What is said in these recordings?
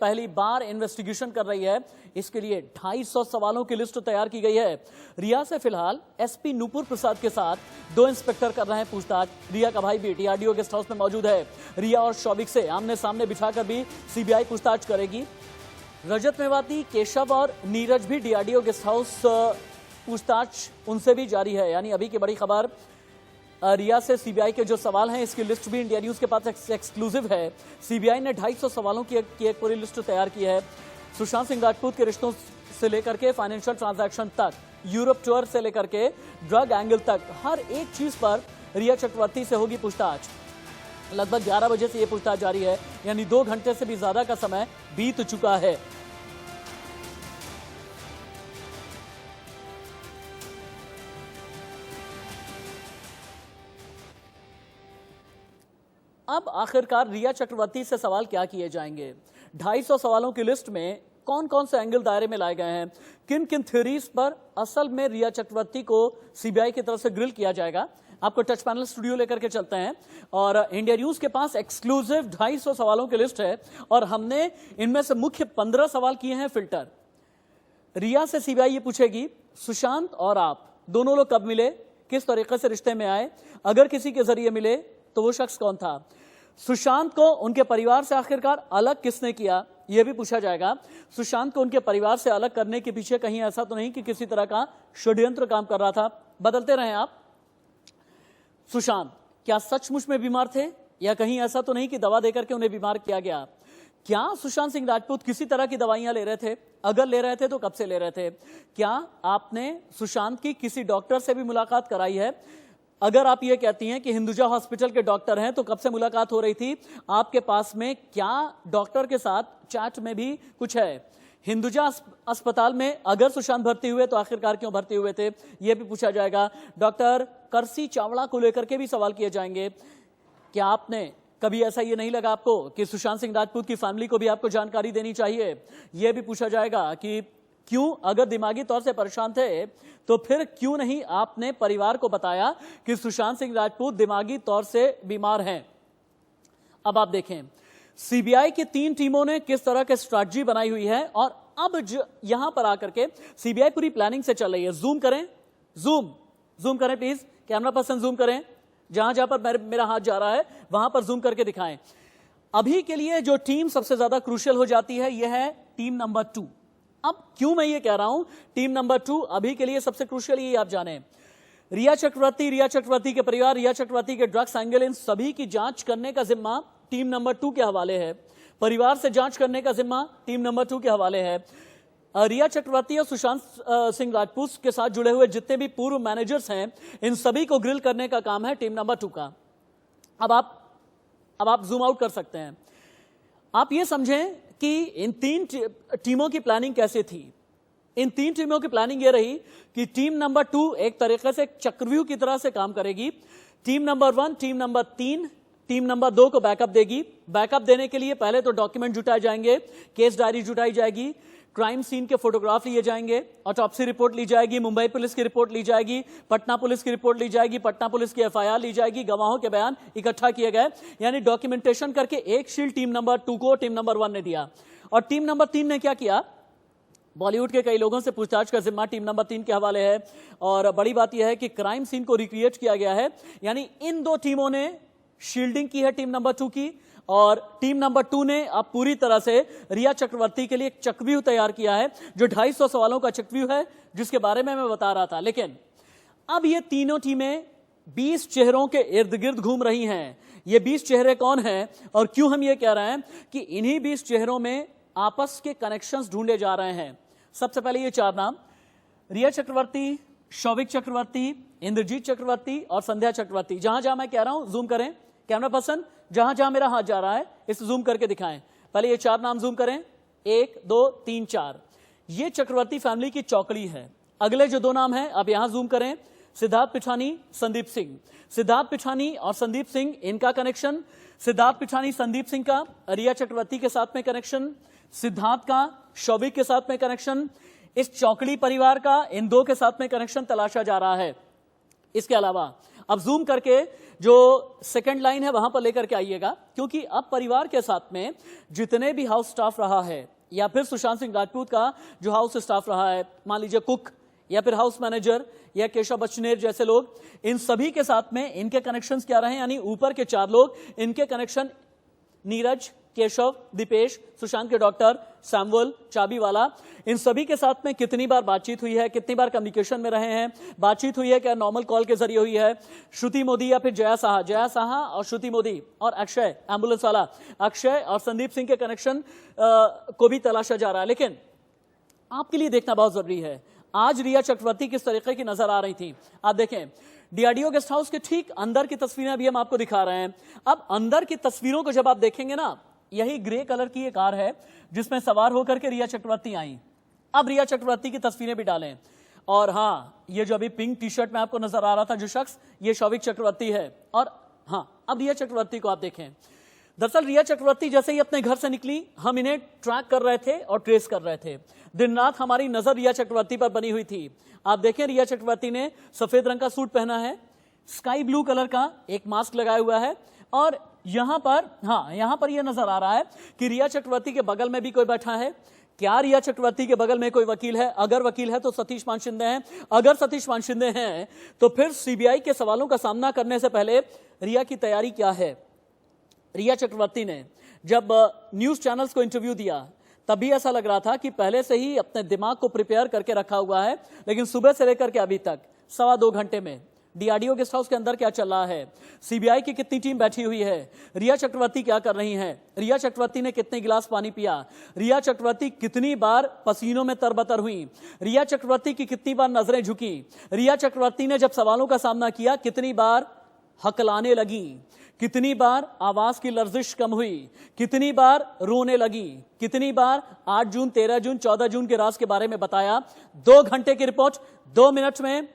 पहली बार इन्वेस्टिगेशन कर रही है। इसके लिए 250 सवालों की लिस्ट तैयार की गई है। रिया से फिलहाल एसपी नूपुर प्रसाद के साथ 2 इंस्पेक्टर कर रहे हैं पूछताछ। रिया का भाई भी डीआरडीओ गेस्ट हाउस में मौजूद है। रिया और शौविक से आमने सामने बिठाकर भी सीबीआई पूछताछ करेगी। रजत मेवाती, केशव और नीरज भी डीआरडीओ गेस्ट हाउस पूछताछ उनसे भी जारी है। यानी अभी की बड़ी खबर, रिया से सीबीआई के जो सवाल हैं इसकी लिस्ट भी इंडिया न्यूज के पास एक्सक्लूसिव है। सीबीआई ने 250 सवालों की एक पूरी लिस्ट तैयार की है। सुशांत सिंह राजपूत के रिश्तों से लेकर के फाइनेंशियल ट्रांजैक्शन तक, यूरोप टूर से लेकर के ड्रग एंगल तक, हर एक चीज पर रिया चक्रवर्ती से होगी पूछताछ। लगभग 11 बजे से यह पूछताछ जारी है, यानी 2 घंटे से भी ज्यादा का समय बीत चुका है। अब आखिरकार रिया चक्रवर्ती से सवाल क्या किए जाएंगे? 250 सवालों की लिस्ट में कौन कौन से एंगल दायरे में लाए गए हैं, किन किन थ्योरीज पर असल में रिया चक्रवर्ती को सीबीआई की तरफ से ग्रिल किया जाएगा, आपको टच पैनल स्टूडियो लेकर के चलते हैं। और इंडिया न्यूज के पास एक्सक्लूसिव 250 सवालों की लिस्ट है और हमने इनमें से मुख्य 15 सवाल किए हैं फिल्टर। रिया से सीबीआई ये पूछेगी, सुशांत और आप दोनों लोग कब मिले, किस तरीके से रिश्ते में आए, अगर किसी के जरिए मिले तो वो शख्स कौन था, सुशांत को उनके परिवार से आखिरकार अलग किसने किया, यह भी पूछा जाएगा। सुशांत को उनके परिवार से अलग करने के पीछे कहीं ऐसा तो नहीं कि किसी तरह का षड्यंत्र काम कर रहा था। बदलते रहे आप। सुशांत क्या सचमुच में बीमार थे या कहीं ऐसा तो नहीं कि दवा देकर के उन्हें बीमार किया गया? क्या सुशांत सिंह राजपूत किसी तरह की दवाइयां ले रहे थे? अगर ले रहे थे तो कब से ले रहे थे? क्या आपने सुशांत की किसी डॉक्टर से भी मुलाकात कराई है? अगर आप ये कहती हैं कि हिंदुजा हॉस्पिटल के डॉक्टर हैं तो कब से मुलाकात हो रही थी आपके पास में? क्या डॉक्टर के साथ चैट में भी कुछ है? हिंदुजा अस्पताल में अगर सुशांत भर्ती हुए तो आखिरकार क्यों भर्ती हुए थे, यह भी पूछा जाएगा। डॉक्टर करसी चावड़ा को लेकर के भी सवाल किए जाएंगे। क्या आपने कभी ऐसा ये नहीं लगा आपको कि सुशांत सिंह राजपूत की फैमिली को भी आपको जानकारी देनी चाहिए? यह भी पूछा जाएगा कि क्यों, अगर दिमागी तौर से परेशान थे तो फिर क्यों नहीं आपने परिवार को बताया कि सुशांत सिंह राजपूत दिमागी तौर से बीमार हैं? अब आप देखें सीबीआई की 3 टीमों ने किस तरह की स्ट्रैटेजी बनाई हुई है और अब यहां पर आकर के सीबीआई पूरी प्लानिंग से चल रही है। जूम करें, जूम करें प्लीज, कैमरा पर्सन जूम करें, जहां जहां पर मेरा हाथ जा रहा है वहां पर जूम करके दिखाएं। अभी के लिए जो टीम सबसे ज्यादा क्रूशियल हो जाती है यह है टीम नंबर 2। अब क्यों मैं ये कह रहा हूं टीम नंबर 2 अभी के लिए सबसे क्रूशियल, ये आप जाने। रिया चक्रवर्ती के परिवार, रिया चक्रवर्ती के ड्रग्स एंगल, इन सभी की जांच करने का जिम्मा टीम नंबर 2 के हवाले है। परिवार से जांच करने का जिम्मा टीम नंबर 2 के हवाले है। रिया चक्रवर्ती और सुशांत सिंह राजपूत के साथ जुड़े हुए जितने भी पूर्व मैनेजर्स हैं इन सभी को ग्रिल करने का काम है टीम नंबर 2 का। अब आप जूम आउट कर सकते हैं। आप ये समझें कि इन 3 टीमों की प्लानिंग कैसे थी। इन 3 टीमों की प्लानिंग ये रही कि टीम नंबर 2 एक तरीके से चक्रव्यूह की तरह से काम करेगी। Team number 1, team number 3 team number 2 को बैकअप देगी। बैकअप देने के लिए पहले तो डॉक्यूमेंट जुटाए जाएंगे, केस डायरी जुटाई जाएगी, क्राइम सीन के फोटोग्राफ लिए जाएंगे, ऑटोप्सी रिपोर्ट ली जाएगी, मुंबई पुलिस की रिपोर्ट ली जाएगी, पटना पुलिस की रिपोर्ट ली जाएगी, पटना पुलिस की एफआईआर ली जाएगी, गवाहों के बयान इकट्ठा किए गए, यानी डॉक्यूमेंटेशन करके एक शील्ड टीम नंबर 2 को टीम नंबर 1 ने दिया। और टीम नंबर 3 ने क्या किया? बॉलीवुड के कई लोगों से पूछताछ का जिम्मा टीम नंबर 3 के हवाले है। और बड़ी बात यह है कि क्राइम सीन को रिक्रिएट किया गया है, यानी इन 2 टीमों ने शील्डिंग की है टीम नंबर 2 की, और टीम नंबर 2 ने अब पूरी तरह से रिया चक्रवर्ती के लिए एक चक्रव्यूह तैयार किया है, जो 250 सवालों का चक्रव्यूह है जिसके बारे में मैं बता रहा था। लेकिन अब ये तीनों टीमें 20 चेहरों के इर्द गिर्द घूम रही हैं। ये 20 चेहरे कौन हैं और क्यों हम ये कह रहे हैं कि इन्हीं 20 चेहरों में आपस के कनेक्शंस ढूंढे जा रहे हैं। सबसे पहले ये 4 नाम, रिया चक्रवर्ती, शौविक चक्रवर्ती, इंद्रजीत चक्रवर्ती और संध्या चक्रवर्ती। जहां जहां मैं कह रहा हूं जूम करें, कैमरा पर्सन जहां जहां मेरा हाथ जा रहा है इसे जूम करके दिखाएं। पहले ये 4 नाम जूम करें, 1 2 3 4। ये चक्रवर्ती फैमिली की चौकड़ी है। अगले जो 2 नाम हैं अब यहां जूम करें, सिद्धार्थ पिठानी, संदीप सिंह। सिद्धार्थ पिठानी और संदीप सिंह, इनका कनेक्शन, सिद्धार्थ पिठानी संदीप सिंह का रिया चक्रवर्ती के साथ में कनेक्शन, सिद्धार्थ का शौविक के साथ में कनेक्शन, इस चौकड़ी परिवार का इन 2 के साथ में कनेक्शन तलाशा जा रहा है। इसके अलावा अब जूम करके जो सेकंड लाइन है वहां पर लेकर के आइएगा, क्योंकि अब परिवार के साथ में जितने भी हाउस स्टाफ रहा है या फिर सुशांत सिंह राजपूत का जो हाउस स्टाफ रहा है, मान लीजिए कुक या फिर हाउस मैनेजर या केशव बचनेर जैसे लोग, इन सभी के साथ में इनके कनेक्शंस क्या रहे, यानी ऊपर के 4 लोग, इनके कनेक्शन नीरज, केशव, दीपेश, सुशांत के डॉक्टर, सैमुअल, चाबी वाला, इन सभी के साथ में कितनी बार बातचीत हुई है, कितनी बार कम्युनिकेशन में रहे हैं, बातचीत हुई है क्या नॉर्मल कॉल के जरिए हुई है, श्रुति मोदी या फिर जया साहा और श्रुति मोदी और अक्षय एम्बुलेंस वाला, अक्षय और संदीप सिंह के कनेक्शन को भी तलाशा जा रहा है। लेकिन आपके लिए देखना बहुत जरूरी है, आज रिया चक्रवर्ती किस तरीके की नजर आ रही थी। आप देखें, डीआरडीओ गेस्ट हाउस के ठीक अंदर की तस्वीरें अभी हम आपको दिखा रहे हैं। अब अंदर की तस्वीरों को जब आप देखेंगे ना, यही ग्रे कलर की एक कार है जिसमें सवार होकर के रिया चक्रवर्ती आई। अब रिया चक्रवर्ती की तस्वीरें भी डालें, और हाँ, ये जो अभी पिंक टी शर्ट में आपको नजर आ रहा था जो शख्स, ये शौविक चक्रवर्ती है। और हाँ, अब रिया चक्रवर्ती को आप देखें। दरअसल रिया चक्रवर्ती जैसे ही अपने घर से निकली, हम इन्हें ट्रैक कर रहे थे और ट्रेस कर रहे थे। दिन रात हमारी नजर रिया चक्रवर्ती पर बनी हुई थी। आप देखें, रिया चक्रवर्ती ने सफेद रंग का सूट पहना है, स्काई ब्लू कलर का एक मास्क लगाया हुआ है, और यहां पर यह नजर आ रहा है कि रिया चक्रवर्ती के बगल में भी कोई बैठा है। क्या रिया चक्रवर्ती के बगल में कोई वकील है? अगर वकील है तो सतीश मान शिंदे हैं। अगर सतीश मान शिंदे हैं तो फिर सीबीआई के सवालों का सामना करने से पहले रिया की तैयारी क्या है? रिया चक्रवर्ती ने जब न्यूज चैनल्स को इंटरव्यू दिया तभी ऐसा लग रहा था कि पहले से ही अपने दिमाग को प्रिपेयर करके रखा हुआ है, लेकिन सुबह से लेकर के अभी तक 2.25 घंटे में डीआरडीओ गेस्ट हाउस के अंदर क्या चल रहा है, सीबीआई की कितनी टीम बैठी हुई है, रिया चक्रवर्ती क्या कर रही हैं, रिया चक्रवर्ती ने कितने गिलास पानी पिया, रिया चक्रवर्ती कितनी बार पसीनों में तरबतर हुई, रिया चक्रवर्ती की कितनी बार नजरें झुकी, रिया चक्रवर्ती ने जब सवालों का सामना किया कितनी बार हकलाने लगी, कितनी बार आवाज की लर्जिश कम हुई, कितनी बार रोने लगी, कितनी बार 8 जून, 13 जून, 14 जून के राज के बारे में बताया। 2 घंटे की रिपोर्ट 2 मिनट में,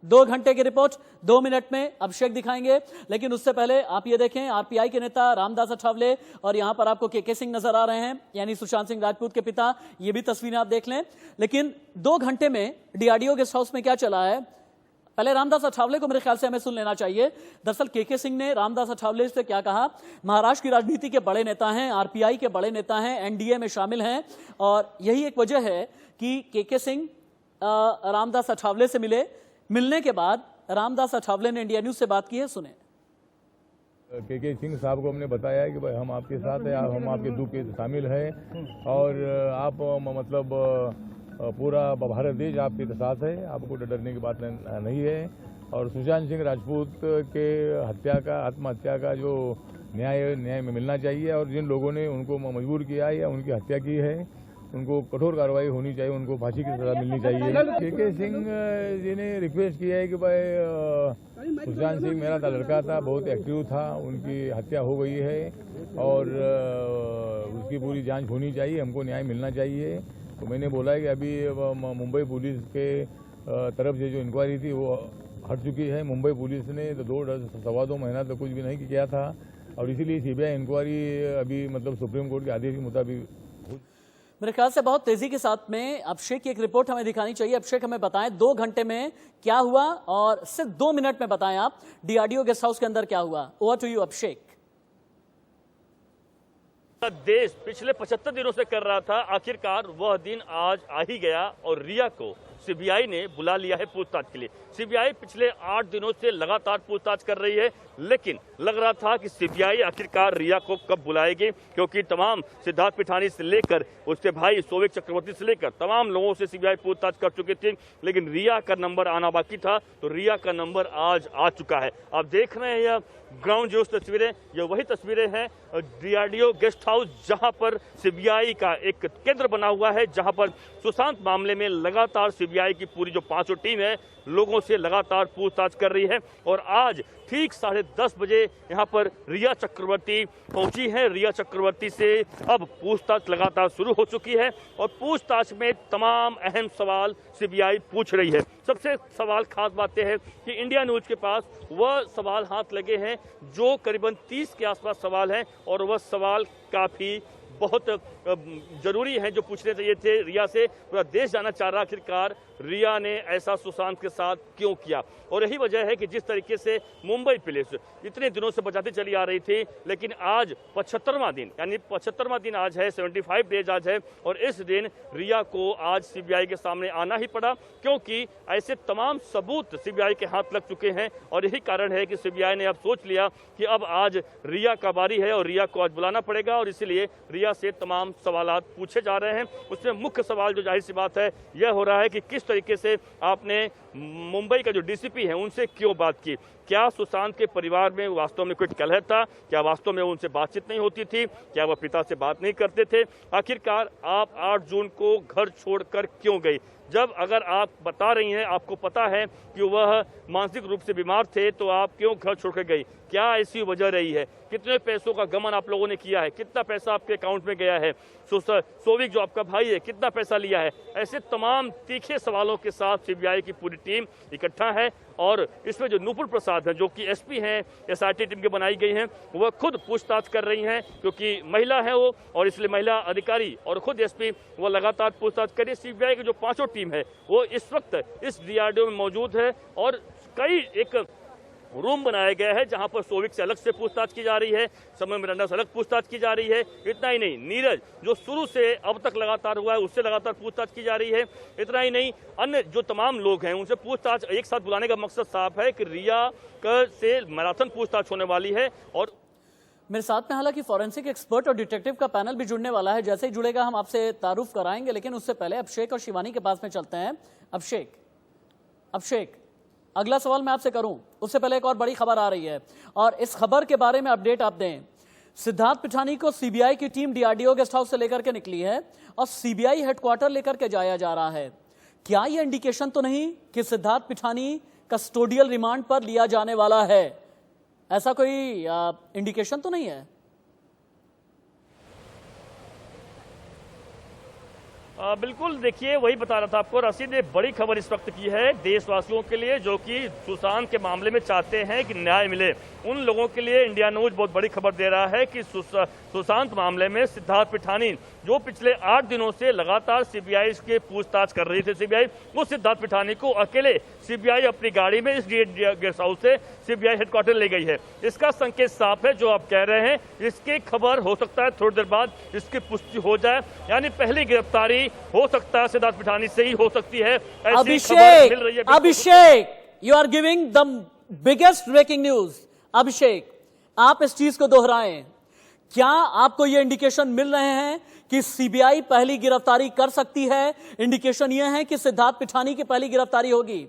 2 घंटे की रिपोर्ट 2 मिनट में अभिषेक दिखाएंगे। लेकिन उससे पहले आप ये देखें, आरपीआई के नेता रामदास अठावले, और यहां पर आपको केके सिंह नजर आ रहे हैं, यानी सुशांत सिंह राजपूत के पिता। ये भी तस्वीरें आप देख लें। लेकिन 2 घंटे में डीआरडीओ गेस्ट हाउस में क्या चला है, पहले रामदास अठावले को मेरे ख्याल से हमें सुन लेना चाहिए। दरअसल केके सिंह ने रामदास अठावले से क्या कहा। महाराष्ट्र की राजनीति के बड़े नेता हैं, आरपीआई के बड़े नेता हैं, एनडीए में शामिल हैं, और यही एक वजह है कि केके सिंह रामदास अठावले से मिले। मिलने के बाद रामदास अठावले ने इंडिया न्यूज से बात की है, सुने। केके सिंह साहब को हमने बताया कि भाई हम आपके साथ हैं, हम आपके दुख के शामिल हैं, और आप मतलब पूरा भारत देश आपके साथ है, आपको डरने की बात नहीं है। और सुशांत सिंह राजपूत के आत्महत्या का जो न्याय में मिलना चाहिए, और जिन लोगों ने उनको मजबूर किया है या उनकी हत्या की है उनको कठोर कार्रवाई होनी चाहिए, उनको फांसी की सजा मिलनी चाहिए। केके सिंह जी ने रिक्वेस्ट किया है कि भाई सुशांत सिंह मेरा लड़का था, बहुत एक्टिव था, उनकी हत्या हो गई है और उसकी पूरी जांच होनी चाहिए, हमको न्याय मिलना चाहिए। तो मैंने बोला है कि अभी मुंबई पुलिस के तरफ से जो इंक्वायरी थी वो हट चुकी है। मुंबई पुलिस ने तो 2.25 महीना तक कुछ भी नहीं किया था, और इसीलिए सीबीआई इंक्वायरी अभी मतलब सुप्रीम कोर्ट के आदेश के मुताबिक। मेरे ख्याल से बहुत तेजी के साथ में अभिषेक की एक रिपोर्ट हमें दिखानी चाहिए। अभिषेक हमें बताएं 2 घंटे में क्या हुआ, और सिर्फ 2 मिनट में बताएं आप डीआरडीओ गेस्ट हाउस के अंदर क्या हुआ। ओवर टू यू अभिषेक। देश पिछले 75 दिनों से कर रहा था, आखिरकार वह दिन आज आ ही गया, और रिया को सीबीआई ने बुला लिया है पूछताछ के लिए। सीबीआई पिछले 8 दिनों से लगातार पूछताछ कर रही है, लेकिन लग रहा था कि सीबीआई आखिरकार रिया को कब बुलाएगी, क्योंकि तमाम सिद्धार्थ पिठानी से लेकर उसके भाई शौविक चक्रवर्ती से लेकर तमाम लोगों से सीबीआई पूछताछ कर चुकी थी, लेकिन रिया का नंबर आना बाकी था। तो रिया का नंबर आज आ चुका है। आप देख रहे हैं यह ग्राउंड जीरो तस्वीरें, ये वही तस्वीरें हैं डीआरडीओ गेस्ट हाउस, जहां पर सीबीआई का एक केंद्र बना हुआ है, जहां पर सुशांत मामले में लगातार सीबीआई की पूरी जो 5 टीम है लोगों से लगातार पूछताछ कर रही है। और आज ठीक 10:30 बजे यहां पर रिया चक्रवर्ती पहुंची है। रिया चक्रवर्ती से अब पूछताछ लगातार शुरू हो चुकी है, और पूछताछ में तमाम अहम सवाल सीबीआई पूछ रही है। सबसे सवाल खास बात यह है कि इंडिया न्यूज के पास वह सवाल हाथ लगे हैं जो करीबन 30 के आसपास सवाल हैं, और वह सवाल काफी बहुत जरूरी हैं जो पूछने चाहिए थे रिया से। पूरा देश जानना चाह रहा आखिरकार रिया ने ऐसा सुशांत के साथ क्यों किया। और यही वजह है कि जिस तरीके से मुंबई पुलिस इतने दिनों से बचाती चली आ रही थी, लेकिन आज 75वां दिन, यानी 75वां दिन आज है, 75 डेज आज है, और इस दिन रिया को आज सीबीआई के सामने आना ही पड़ा, क्योंकि ऐसे तमाम सबूत सीबीआई के हाथ लग चुके हैं। और यही कारण है कि सीबीआई ने अब सोच लिया कि अब आज रिया का बारी है और रिया को आज बुलाना पड़ेगा, और इसीलिए रिया से तमाम सवालात पूछे जा रहे हैं। उसमें मुख्य सवाल जो जाहिर सी बात है यह हो रहा है कि किस तरीके से आपने मुंबई का जो डीसीपी है उनसे क्यों बात की। क्या सुशांत के परिवार में वास्तव में कोई कलह था? क्या वास्तव में उनसे बातचीत नहीं होती थी? क्या वह पिता से बात नहीं करते थे? आखिरकार आप 8 जून को घर छोड़कर क्यों गई? जब अगर आप बता रही हैं, आपको पता है कि वह मानसिक रूप से बीमार थे, तो आप क्यों घर छोड़कर गई? क्या ऐसी वजह रही है? कितने पैसों का गमन आप लोगों ने किया है? कितना पैसा आपके अकाउंट में गया है? सोविक जो आपका भाई है, कितना पैसा लिया है? ऐसे तमाम तीखे सवालों के साथ सीबीआई की पूरी टीम इकट्ठा है, और इसमें जो नूपुर प्रसाद है, जो कि एसपी हैं, एसआईटी टीम के बनाई गई हैं, वह खुद पूछताछ कर रही हैं, क्योंकि महिला है वो, और इसलिए महिला अधिकारी और खुद एसपी वह लगातार पूछताछ कर रही है। सीबीआई की जो 5 टीम है वो इस वक्त इस डीआरडीओ में मौजूद है, और कई एक रूम बनाया गया है जहां पर सोविक से अलग से पूछताछ की जा रही है, समय मिरांडा से अलग पूछताछ की जा रही है। इतना ही नहीं, नीरज जो शुरू से अब तक लगातार हुआ है उससे लगातार पूछताछ की जा रही है। इतना ही नहीं, अन्य जो तमाम लोग हैं उनसे पूछताछ एक साथ बुलाने का मकसद साफ है कि रिया से मैराथन पूछताछ होने वाली है। और मेरे साथ में हालांकि फॉरेंसिक एक्सपर्ट और डिटेक्टिव का पैनल भी जुड़ने वाला है। जैसे ही जुड़ेगा हम आपसे तारुफ कराएंगे, लेकिन उससे पहले अभिषेक और शिवानी के पास में चलते हैं। अभिषेक, अगला सवाल मैं आपसे करूं उससे पहले एक और बड़ी खबर आ रही है, और इस खबर के बारे में अपडेट आप दें। सिद्धार्थ पिठानी को सीबीआई की टीम डीआरडीओ गेस्ट हाउस से लेकर के निकली है और सीबीआई हेडक्वार्टर लेकर के जाया जा रहा है। क्या यह इंडिकेशन तो नहीं कि सिद्धार्थ पिठानी कस्टोडियल रिमांड पर लिया जाने वाला है? ऐसा कोई इंडिकेशन तो नहीं है? बिल्कुल, देखिए वही बता रहा था आपको रशीद, ने बड़ी खबर इस वक्त की है देशवासियों के लिए जो कि सुशांत के मामले में चाहते हैं कि न्याय मिले। उन लोगों के लिए इंडिया न्यूज बहुत बड़ी खबर दे रहा है कि सुशांत मामले में सिद्धार्थ पिठानी जो पिछले 8 दिनों से लगातार सीबीआई के पूछताछ कर रही थी, सीबीआई वो सिद्धार्थ पिठानी को अकेले सीबीआई अपनी गाड़ी में इस गेस्ट हाउस से सीबीआई हेडक्वार्टर ले गई है। इसका संकेत साफ है जो आप कह रहे हैं। इसकी खबर हो सकता है थोड़ी देर बाद इसकी पुष्टि हो जाए, यानी पहली गिरफ्तारी हो सकता है सिद्धार्थ पिठानी से ही हो सकती है। Abhishek, you are giving the biggest breaking news. Abhishek, आप इस चीज को दोहराएं। क्या आपको यह इंडिकेशन मिल रहे हैं कि सीबीआई पहली गिरफ्तारी कर सकती है? इंडिकेशन यह है कि सिद्धार्थ पिठानी की पहली गिरफ्तारी होगी।